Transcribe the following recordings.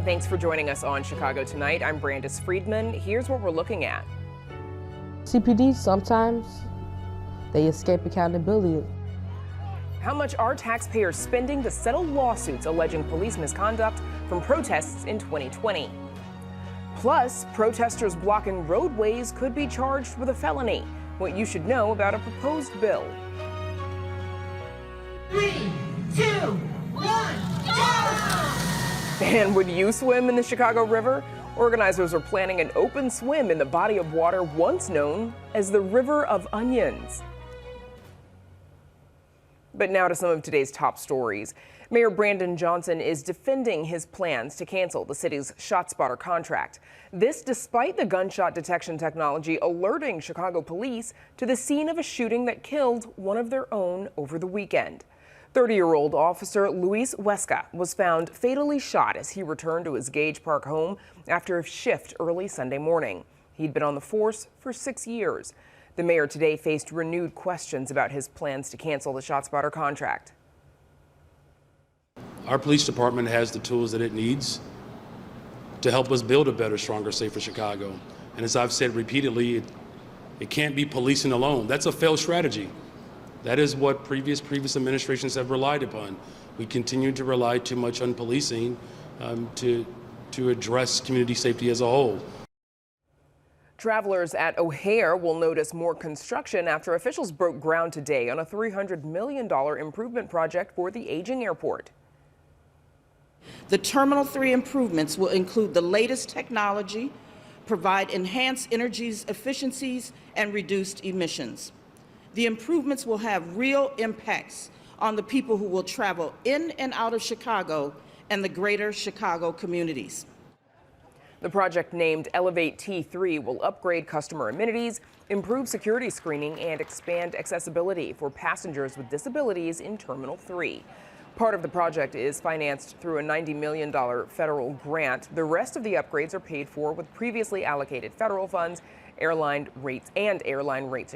everyone. Thanks for joining us on Chicago Tonight. I'm Brandis Friedman. Here's what we're looking at. CPD, sometimes they escape accountability. How much are taxpayers spending to settle lawsuits alleging police misconduct from protests in 2020? Plus, protesters blocking roadways could be charged with a felony. What you should know about a proposed bill. 3, 2, 1, go! And would you swim in the Chicago River? Organizers are planning an open swim in the body of water once known as the River of Onions. But now to some of today's top stories. Mayor Brandon Johnson is defending his plans to cancel the city's ShotSpotter contract. This despite the gunshot detection technology alerting Chicago police to the scene of a shooting that killed one of their own over the weekend. 30-year-old officer Luis Huesca was found fatally shot as he returned to his Gage Park home after a shift early Sunday morning. He'd been on the force for 6 years. The mayor today faced renewed questions about his plans to cancel the ShotSpotter contract. Our police department has the tools that it needs to help us build a better, stronger, safer Chicago. And as I've said repeatedly, it can't be policing alone. That's a failed strategy. That is what previous administrations have relied upon. We continue to rely too much on policing to address community safety as a whole. Travelers at O'Hare will notice more construction after officials broke ground today on a $300 million improvement project for the aging airport. The Terminal 3 improvements will include the latest technology, provide enhanced energy efficiencies, and reduced emissions. The improvements will have real impacts on the people who will travel in and out of Chicago and the greater Chicago communities. The project, named Elevate T3, will upgrade customer amenities, improve security screening, and expand accessibility for passengers with disabilities in Terminal 3. Part of the project is financed through a $90 million federal grant. The rest of the upgrades are paid for with previously allocated federal funds, airline rates and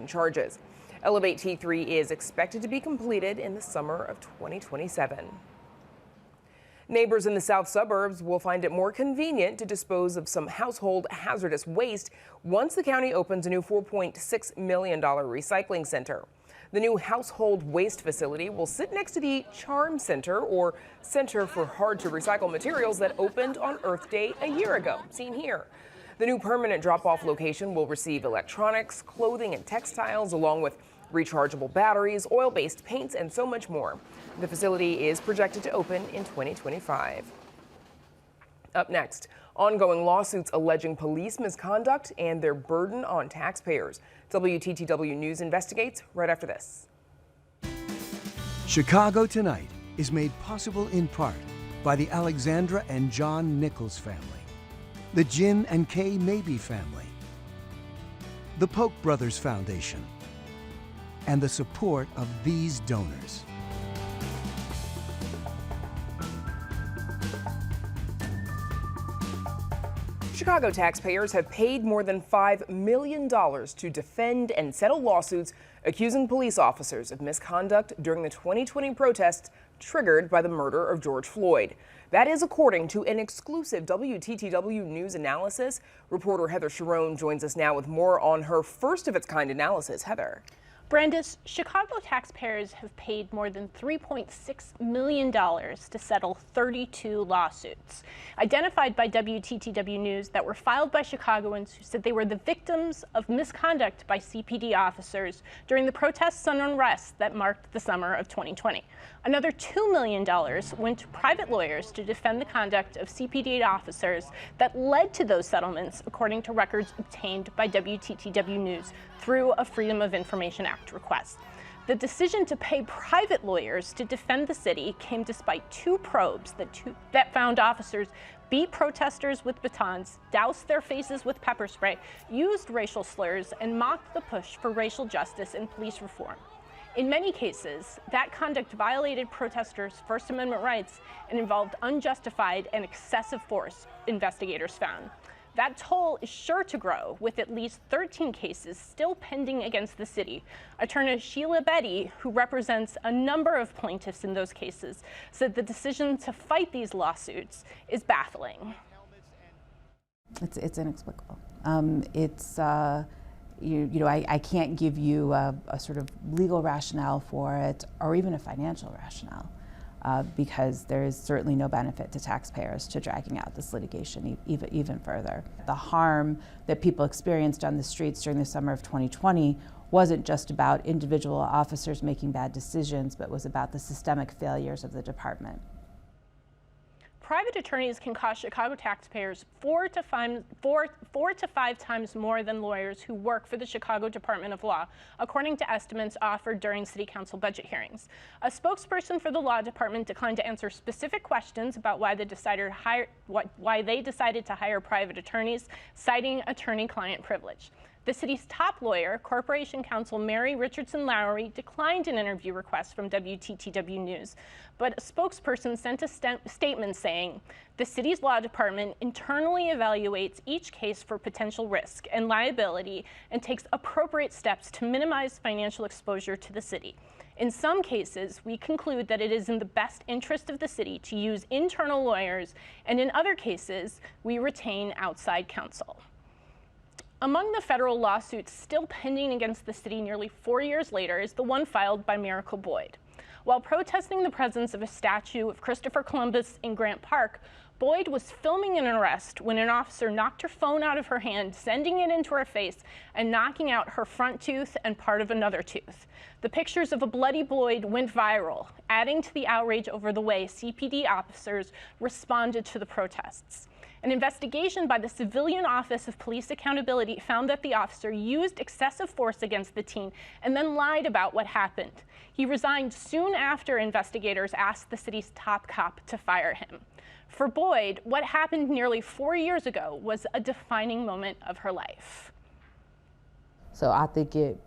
charges. Elevate T3 is expected to be completed in the summer of 2027. Neighbors in the south suburbs will find it more convenient to dispose of some household hazardous waste once the county opens a new $4.6 million recycling center. The new household waste facility will sit next to the Charm Center, or Center for Hard to Recycle Materials, that opened on Earth Day a year ago, seen here. The new permanent drop-off location will receive electronics, clothing, and textiles, along with rechargeable batteries, oil-based paints, and so much more. The facility is projected to open in 2025. Up next, ongoing lawsuits alleging police misconduct and their burden on taxpayers. WTTW News investigates right after this. Chicago Tonight is made possible in part by the Alexandra and John Nichols family, the Jim and Kay Mabey family, the Polk Brothers Foundation, and the support of these donors. Chicago taxpayers have paid more than $5 million to defend and settle lawsuits accusing police officers of misconduct during the 2020 protests triggered by the murder of George Floyd. That is according to an exclusive WTTW News analysis. Reporter Heather Sharon joins us now with more on her first-of-its-kind analysis. Heather. Brandis, Chicago taxpayers have paid more than $3.6 million to settle 32 lawsuits, identified by WTTW News, that were filed by Chicagoans who said they were the victims of misconduct by CPD officers during the protests and unrest that marked the summer of 2020. Another $2 million went to private lawyers to defend the conduct of CPD officers that led to those settlements, according to records obtained by WTTW News through a Freedom of Information Act request. The decision to pay private lawyers to defend the city came despite two probes that found officers beat protesters with batons, doused their faces with pepper spray, used racial slurs, and mocked the push for racial justice and police reform. In many cases, that conduct violated protesters' First Amendment rights and involved unjustified and excessive force, investigators found. That toll is sure to grow, with at least 13 cases still pending against the city. Attorney Sheila Betty, who represents a number of plaintiffs in those cases, said the decision to fight these lawsuits is baffling. It's inexplicable. I can't give you a sort of legal rationale for it, or even a financial rationale, because there is certainly no benefit to taxpayers to dragging out this litigation even further. The harm that people experienced on the streets during the summer of 2020 wasn't just about individual officers making bad decisions, but was about the systemic failures of the department. Private attorneys can cost Chicago taxpayers 4 to 5 times more than lawyers who work for the Chicago Department of Law, according to estimates offered during City Council budget hearings. A spokesperson for the Law Department declined to answer specific questions about why they decided to hire private attorneys, citing attorney-client privilege. The city's top lawyer, Corporation Counsel Mary Richardson Lowry, declined an interview request from WTTW News, but a spokesperson sent a statement saying, "The city's law department internally evaluates each case for potential risk and liability and takes appropriate steps to minimize financial exposure to the city. In some cases, we conclude that it is in the best interest of the city to use internal lawyers, and in other cases, we retain outside counsel." Among the federal lawsuits still pending against the city nearly 4 years later is the one filed by Miracle Boyd. While protesting the presence of a statue of Christopher Columbus in Grant Park, Boyd was filming an arrest when an officer knocked her phone out of her hand, sending it into her face and knocking out her front tooth and part of another tooth. The pictures of a bloody Boyd went viral, adding to the outrage over the way CPD officers responded to the protests. An investigation by the Civilian Office of Police Accountability found that the officer used excessive force against the teen and then lied about what happened. He resigned soon after investigators asked the city's top cop to fire him. For Boyd, what happened nearly 4 years ago was a defining moment of her life. So I think it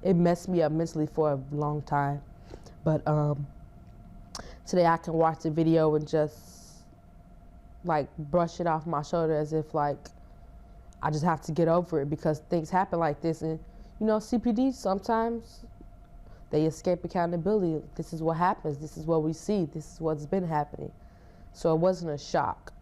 messed me up mentally for a long time. But today I can watch the video and just like brush it off my shoulder as if like I just have to get over it, because things happen like this. And you know, CPD sometimes they escape accountability. This is what happens. This is what we see. This is what's been happening. So it wasn't a shock.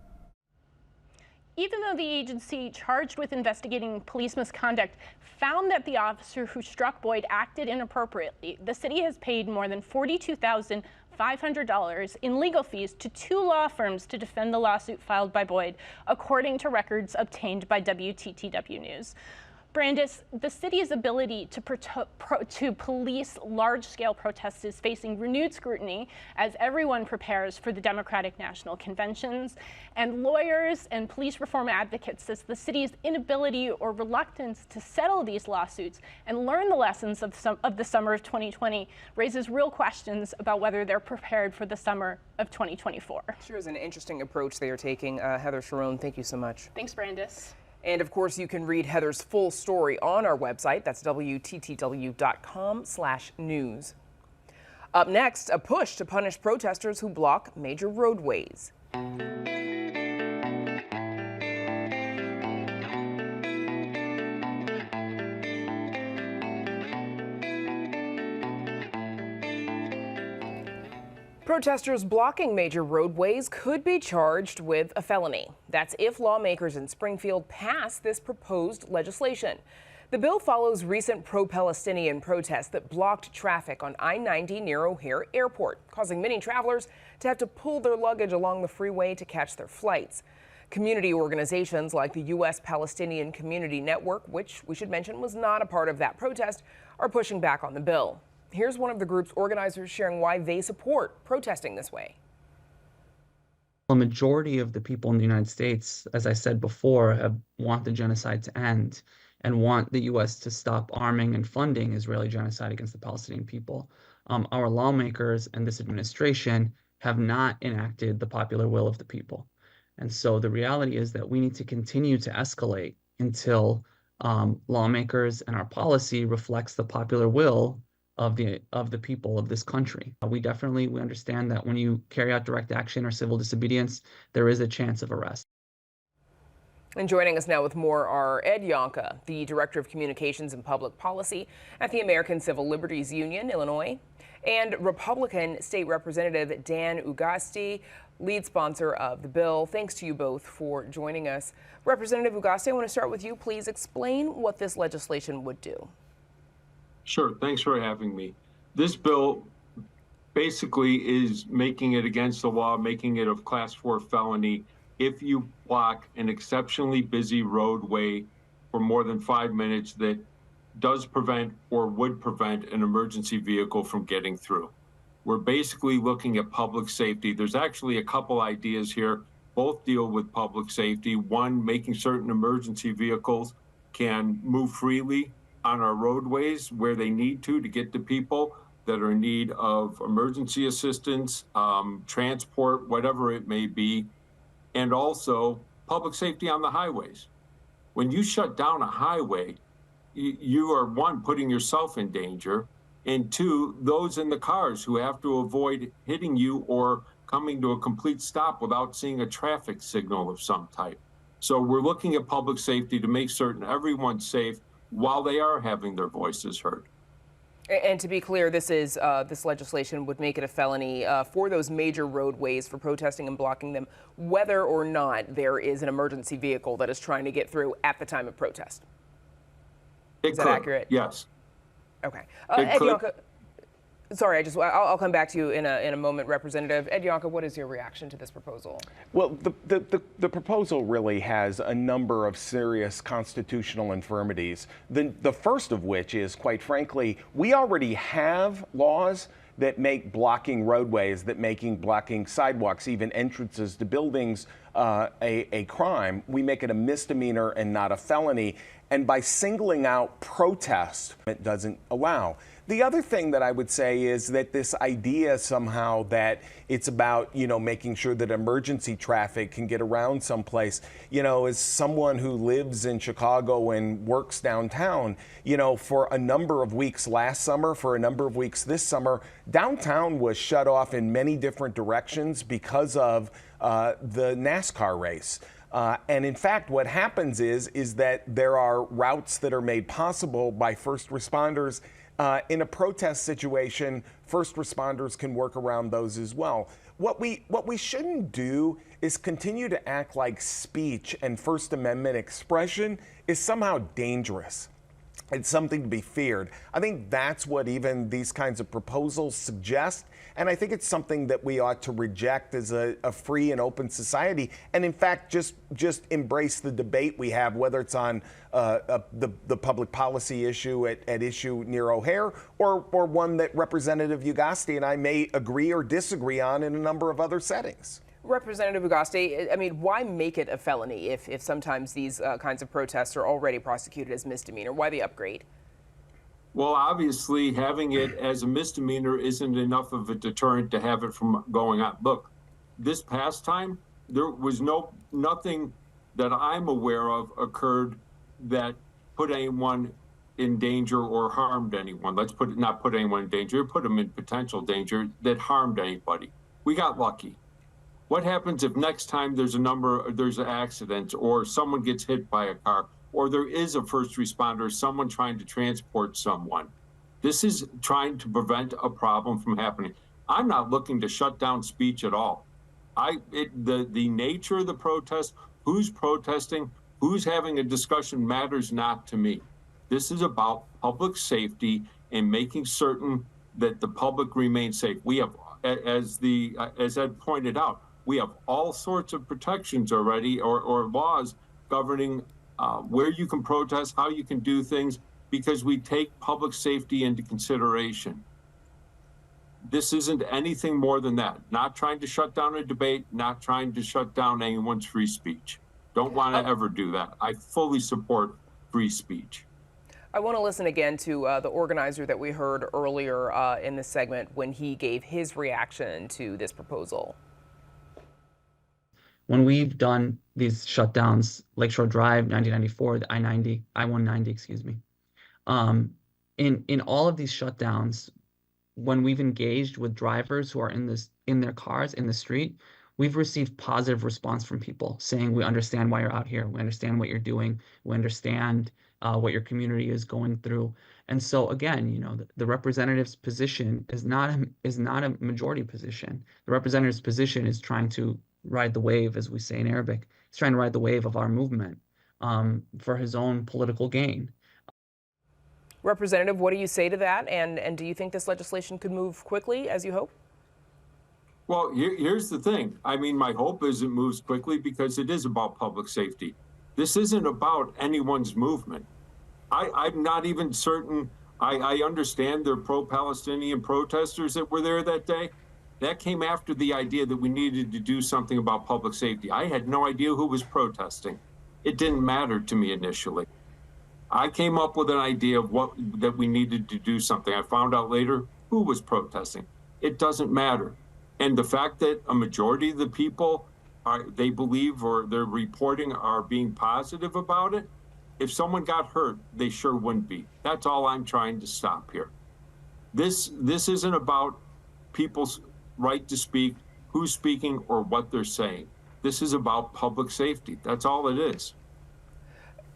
Even though the agency charged with investigating police misconduct found that the officer who struck Boyd acted inappropriately, the city has paid more than $42,500 in legal fees to 2 law firms to defend the lawsuit filed by Boyd, according to records obtained by WTTW News. Brandis, the city's ability to police large-scale protests is facing renewed scrutiny as everyone prepares for the Democratic National Conventions, and lawyers and police reform advocates says the city's inability or reluctance to settle these lawsuits and learn the lessons of the summer of 2020 raises real questions about whether they're prepared for the summer of 2024. Sure is an interesting approach they are taking. Heather Sharon, thank you so much. Thanks, Brandis. And of course, you can read Heather's full story on our website. That's WTTW.com/news. Up next, a push to punish protesters who block major roadways. Protesters blocking major roadways could be charged with a felony. That's if lawmakers in Springfield pass this proposed legislation. The bill follows recent pro-Palestinian protests that blocked traffic on I-90 near O'Hare Airport, causing many travelers to have to pull their luggage along the freeway to catch their flights. Community organizations like the U.S. Palestinian Community Network, which we should mention was not a part of that protest, are pushing back on the bill. Here's one of the group's organizers sharing why they support protesting this way. A majority of the people in the United States, as I said before, want the genocide to end and want the U.S. to stop arming and funding Israeli genocide against the Palestinian people. Our lawmakers and this administration have not enacted the popular will of the people. And so the reality is that we need to continue to escalate until lawmakers and our policy reflects the popular will of the people of this country. We understand that when you carry out direct action or civil disobedience, there is a chance of arrest. And joining us now with more are Ed Yonka, the Director of Communications and Public Policy at the American Civil Liberties Union, Illinois, and Republican State Representative Dan Ugasti, lead sponsor of the bill. Thanks to you both for joining us. Representative Ugasti, I want to start with you. Please explain what this legislation would do. Sure. Thanks for having me. This bill basically is making it against the law, making it a Class 4 felony if you block an exceptionally busy roadway for more than 5 minutes that does prevent or would prevent an emergency vehicle from getting through. We're basically looking at public safety. There's actually a couple ideas here. Both deal with public safety. One, making certain emergency vehicles can move freely on our roadways where they need to get to people that are in need of emergency assistance, transport, whatever it may be, and also public safety on the highways. When you shut down a highway, you are, one, putting yourself in danger, and two, those in the cars who have to avoid hitting you or coming to a complete stop without seeing a traffic signal of some type. So we're looking at public safety to make certain everyone's safe while they are having their voices heard. And to be clear, this legislation would make it a felony for those major roadways for protesting and blocking them, whether or not there is an emergency vehicle that is trying to get through at the time of protest. Is that accurate? Yes. Okay. Ed Yonka, sorry, I'll come back to you in a moment, Representative. Ed Yonka, what is your reaction to this proposal? Well, the proposal really has a number of serious constitutional infirmities. The first of which is, quite frankly, we already have laws that make blocking roadways, that making blocking sidewalks, even entrances to buildings, a crime. We make it a misdemeanor and not a felony. And by singling out protest, it doesn't allow. The other thing that I would say is that this idea somehow that it's about, making sure that emergency traffic can get around someplace, as someone who lives in Chicago and works downtown, for a number of weeks last summer, for a number of weeks this summer, downtown was shut off in many different directions because of the NASCAR race. And in fact, what happens is that there are routes that are made possible by first responders. In a protest situation, first responders can work around those as well. What we shouldn't do is continue to act like speech and First Amendment expression is somehow dangerous. It's something to be feared. I think that's what even these kinds of proposals suggest. And I think it's something that we ought to reject as a free and open society. And in fact, just embrace the debate we have, whether it's on the public policy issue at issue near O'Hare or one that Representative Ugasti and I may agree or disagree on in a number of other settings. Representative Ugasti, I mean, why make it a felony if sometimes these kinds of protests are already prosecuted as misdemeanor? Why the upgrade? Well, obviously, having it as a misdemeanor isn't enough of a deterrent to have it from going on. Look, this past time, there was nothing that I'm aware of occurred that put anyone in danger or harmed anyone. Not put anyone in danger, put them in potential danger that harmed anybody. We got lucky. What happens if next time there's an accident or someone gets hit by a car or there is a first responder, someone trying to transport someone? This is trying to prevent a problem from happening. I'm not looking to shut down speech at all. The nature of the protest, who's protesting, who's having a discussion matters not to me. This is about public safety and making certain that the public remains safe. We have, as Ed pointed out, we have all sorts of protections already or laws governing where you can protest, how you can do things, because we take public safety into consideration. This isn't anything more than that. Not trying to shut down a debate, not trying to shut down anyone's free speech. Don't want to ever do that. I fully support free speech. I want to listen again to the organizer that we heard earlier in this segment when he gave his reaction to this proposal. When we've done these shutdowns, Lakeshore Drive, 1994, the I-190, excuse me, in all of these shutdowns, when we've engaged with drivers who are in their cars in the street, we've received positive response from people saying, we understand why you're out here. We understand what you're doing. We understand what your community is going through. And so again, you know, the representative's position is not a majority position. The representative's position is trying to ride the wave, as we say in Arabic. He's trying to ride the wave of our movement for his own political gain. Representative, what do you say to that? And do you think this legislation could move quickly, as you hope? Well, here's the thing. I mean, my hope is it moves quickly because it is about public safety. This isn't about anyone's movement. I'm not even certain. I understand there are pro-Palestinian protesters that were there that day. That came after the idea that we needed to do something about public safety. I had no idea who was protesting. It didn't matter to me initially. I came up with an idea of that we needed to do something. I found out later who was protesting. It doesn't matter. And the fact that a majority of the people they believe or they're reporting are being positive about it, if someone got hurt, they sure wouldn't be. That's all I'm trying to stop here. This isn't about people's right to speak, who's speaking, or what they're saying. This is about public safety. That's all it is.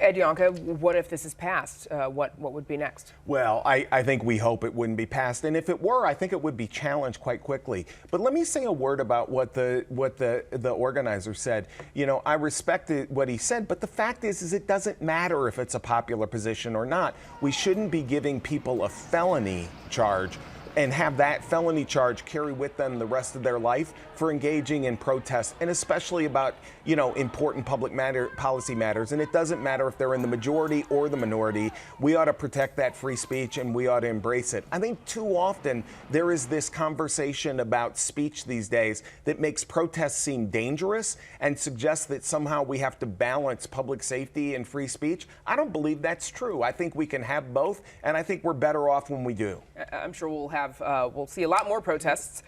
Ed Yonka, what if this is passed? What would be next? Well, I think we hope it wouldn't be passed, and if it were, I think it would be challenged quite quickly. But let me say a word about what the organizer said. You know, I respected what he said, but the fact is it doesn't matter if it's a popular position or not. We shouldn't be giving people a felony charge and have that felony charge carry with them the rest of their life for engaging in protests, and especially about, you know, important public policy matters. And it doesn't matter if they're in the majority or the minority. We ought to protect that free speech and we ought to embrace it. I think too often there is this conversation about speech these days that makes protests seem dangerous and suggests that somehow we have to balance public safety and free speech. I don't believe that's true. I think we can have both, and I think we're better off when we do. I'm sure we'll see a lot more protests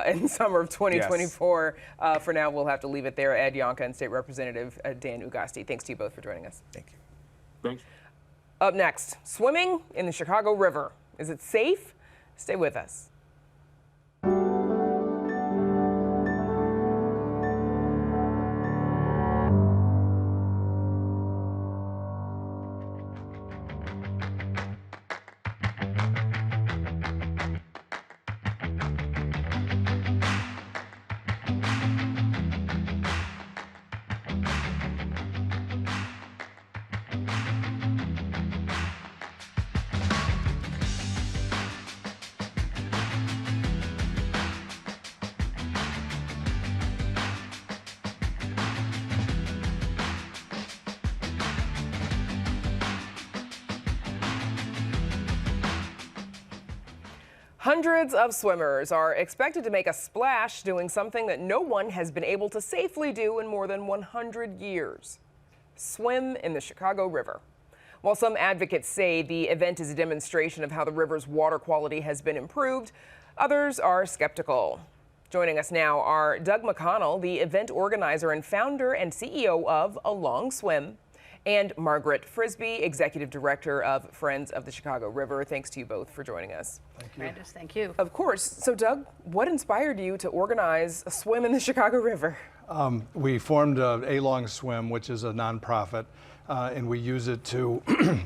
in the summer of 2024. Yes. For now, we'll have to leave it there. Ed Yonka and State Representative Dan Ugasti, thanks to you both for joining us. Thank you. Thanks. Up next, swimming in the Chicago River. Is it safe? Stay with us. Hundreds of swimmers are expected to make a splash doing something that no one has been able to safely do in more than 100 years. Swim in the Chicago River. While some advocates say the event is a demonstration of how the river's water quality has been improved, others are skeptical. Joining us now are Doug McConnell, the event organizer and founder and CEO of Along Swim, and Margaret Frisbee, Executive Director of Friends of the Chicago River. Thanks to you both for joining us. Thank you. Brandis, thank you. Of course. So, Doug, what inspired you to organize a swim in the Chicago River? We formed Along Swim, which is a nonprofit, and we use it to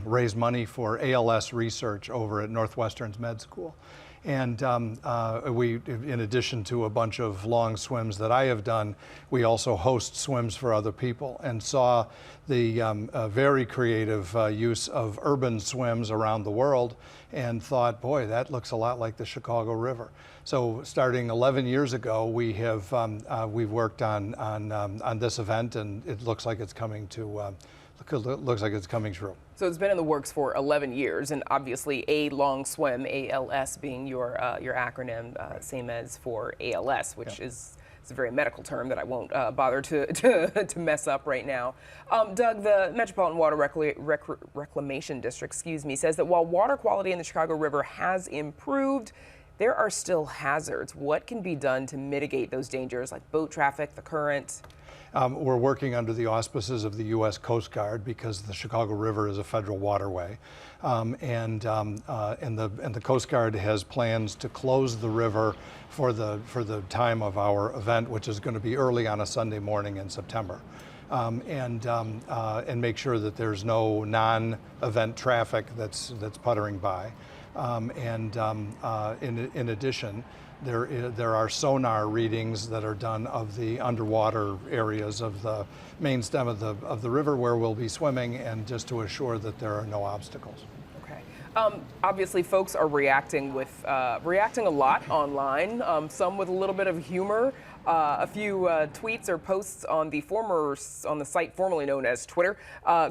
raise money for ALS research over at Northwestern's med school. And we, in addition to a bunch of long swims that I have done, we also host swims for other people, and saw the very creative use of urban swims around the world, and thought, boy, that looks a lot like the Chicago River. So starting 11 years ago, we have we've worked on this event, and it looks like it's coming to looks like it's coming true. So it's been in the works for 11 years, and obviously Along Swim, ALS being your acronym, same as for ALS, which is a very medical term that I won't bother to mess up right now. Doug, the Metropolitan Water Reclamation District, says that while water quality in the Chicago River has improved, there are still hazards. What can be done to mitigate those dangers, like boat traffic, the current? We're working under the auspices of the U.S. Coast Guard because the Chicago River is a federal waterway. And the Coast Guard has plans to close the river for the time of our event, which is going to be early on a Sunday morning in September. And make sure that there's no non-event traffic that's puttering by. In addition, there are sonar readings that are done of the underwater areas of the main stem of the river where we'll be swimming, and just to assure that there are no obstacles. Okay. Obviously, folks are reacting a lot online. Some with a little bit of humor. A few tweets or posts on the site formerly known as Twitter.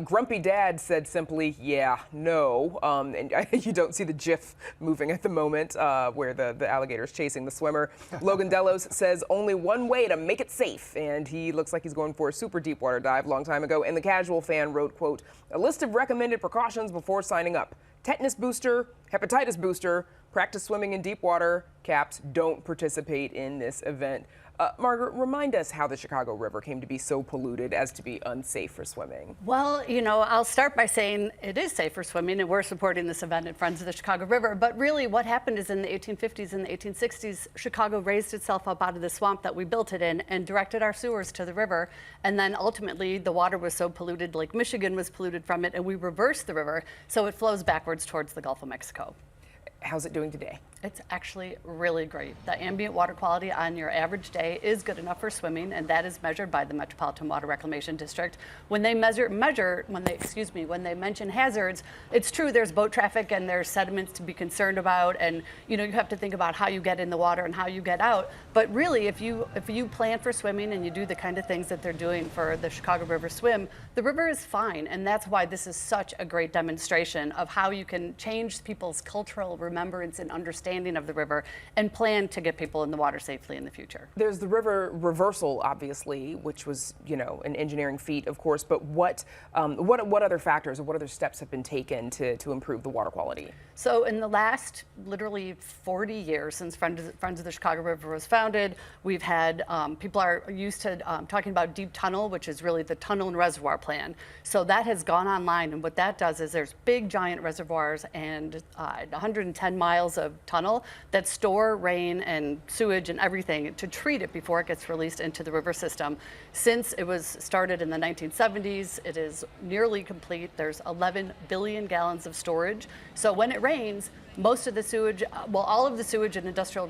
Grumpy Dad said simply, "Yeah, no," and you don't see the GIF moving at the moment where the alligator's chasing the swimmer. Logan Delos says, "Only one way to make it safe," and he looks like he's going for a super deep water dive a long time ago. And the casual fan wrote, quote, "A list of recommended precautions before signing up: tetanus booster, hepatitis booster, practice swimming in deep water, caps, don't participate in this event." Margaret, remind us how the Chicago River came to be so polluted as to be unsafe for swimming. Well, I'll start by saying it is safe for swimming, and we're supporting this event at Friends of the Chicago River. But really what happened is in the 1850s and the 1860s, Chicago raised itself up out of the swamp that we built it in and directed our sewers to the river. And then ultimately the water was so polluted, Lake Michigan was polluted from it, and we reversed the river so it flows backwards towards the Gulf of Mexico. How's it doing today? It's actually really great. The ambient water quality on your average day is good enough for swimming, and that is measured by the Metropolitan Water Reclamation District. When they when they mention hazards, it's true there's boat traffic and there's sediments to be concerned about, and you have to think about how you get in the water and how you get out. But really, if you plan for swimming and you do the kind of things that they're doing for the Chicago River Swim, the river is fine, and that's why this is such a great demonstration of how you can change people's cultural remembrance and understanding of the river and plan to get people in the water safely in the future. There's the river reversal, obviously, which was, an engineering feat, of course, but what other factors or what other steps have been taken to improve the water quality? So in the last literally 40 years since Friends of the Chicago River was founded, we've had, people are used to talking about deep tunnel, which is really the tunnel and reservoir plan. So that has gone online, and what that does is there's big giant reservoirs and 110 miles of tunnel that store rain and sewage and everything to treat it before it gets released into the river system. Since it was started in the 1970s, it is nearly complete. There's 11 billion gallons of storage. So when it rains, most of the sewage, all of the sewage and industrial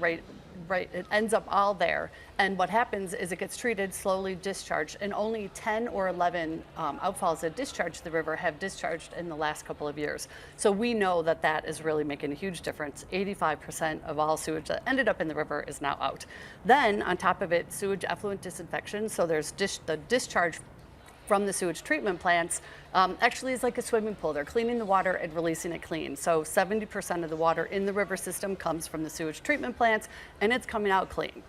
it ends up all there. And what happens is it gets treated, slowly discharged, and only 10 or 11 outfalls that discharge the river have discharged in the last couple of years. So we know that that is really making a huge difference. 85% of all sewage that ended up in the river is now out. Then on top of it, sewage effluent disinfection. So there's the discharge from the sewage treatment plants actually is like a swimming pool. They're cleaning the water and releasing it clean. So 70% of the water in the river system comes from the sewage treatment plants, and it's coming out clean.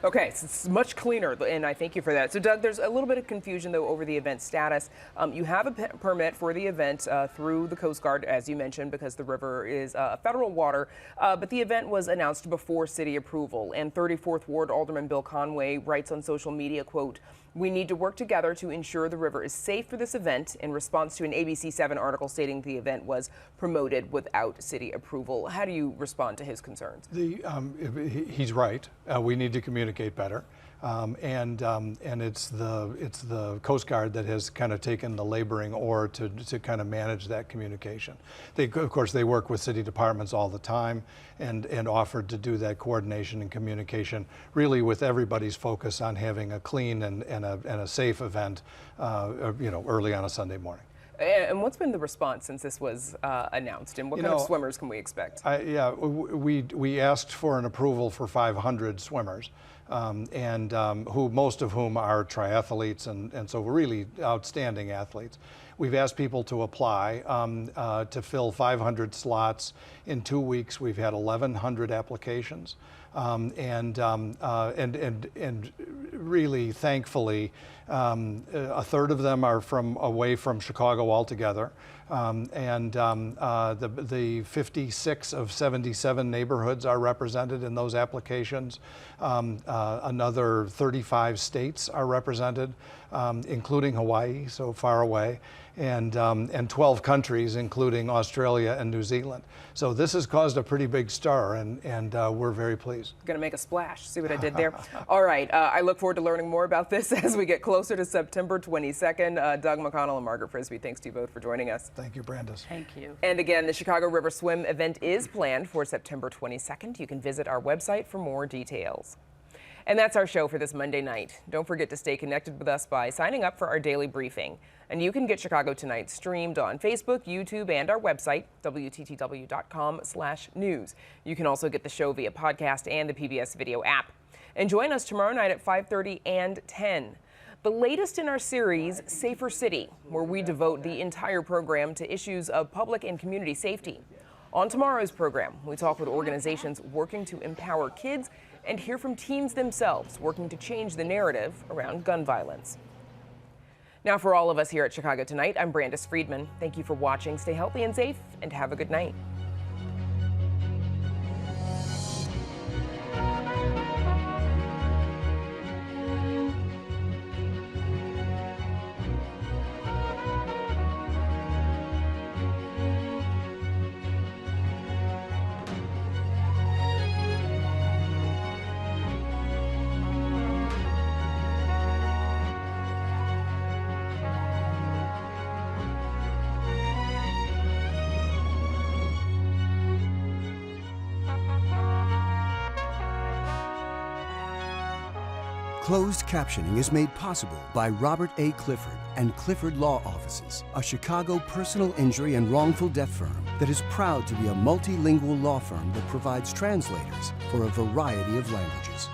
Okay, so it's much cleaner, and I thank you for that. So, Doug, there's a little bit of confusion, though, over the event status. You have a permit for the event through the Coast Guard, as you mentioned, because the river is federal water, but the event was announced before city approval, and 34th Ward Alderman Bill Conway writes on social media, quote, "We need to work together to ensure the river is safe for this event," in response to an ABC7 article stating the event was promoted without city approval. How do you respond to his concerns? He's right. We need to communicate better, and it's the Coast Guard that has kind of taken the laboring oar to kind of manage that communication. Of course, they work with city departments all the time, and offered to do that coordination and communication, really with everybody's focus on having a clean and a safe event, early on a Sunday morning. And what's been the response since this was announced, and what kind of swimmers can we expect? We asked for an approval for 500 swimmers, most of whom are triathletes, and so really outstanding athletes. We've asked people to apply to fill 500 slots. In 2 weeks, we've had 1,100 applications, and really, thankfully, a third of them are away from Chicago altogether. The 56 of 77 neighborhoods are represented in those applications. Another 35 states are represented, including Hawaii, so far away, and 12 countries, including Australia and New Zealand. So this has caused a pretty big stir, and we're very pleased. Going to make a splash. See what I did there? All right. I look forward to learning more about this as we get closer to September 22nd. Doug McConnell and Margaret Frisbee, thanks to you both for joining us. Thank you, Brandis. Thank you. And again, the Chicago River Swim event is planned for September 22nd. You can visit our website for more details. And that's our show for this Monday night. Don't forget to stay connected with us by signing up for our daily briefing. And you can get Chicago Tonight streamed on Facebook, YouTube, and our website, WTTW.com/news. You can also get the show via podcast and the PBS video app. And join us tomorrow night at 5:30 and 10. The latest in our series, Safer City, where we devote the entire program to issues of public and community safety. On tomorrow's program, we talk with organizations working to empower kids and hear from teens themselves working to change the narrative around gun violence. Now, for all of us here at Chicago Tonight, I'm Brandis Friedman. Thank you for watching. Stay healthy and safe, and have a good night. Closed captioning is made possible by Robert A. Clifford and Clifford Law Offices, a Chicago personal injury and wrongful death firm that is proud to be a multilingual law firm that provides translators for a variety of languages.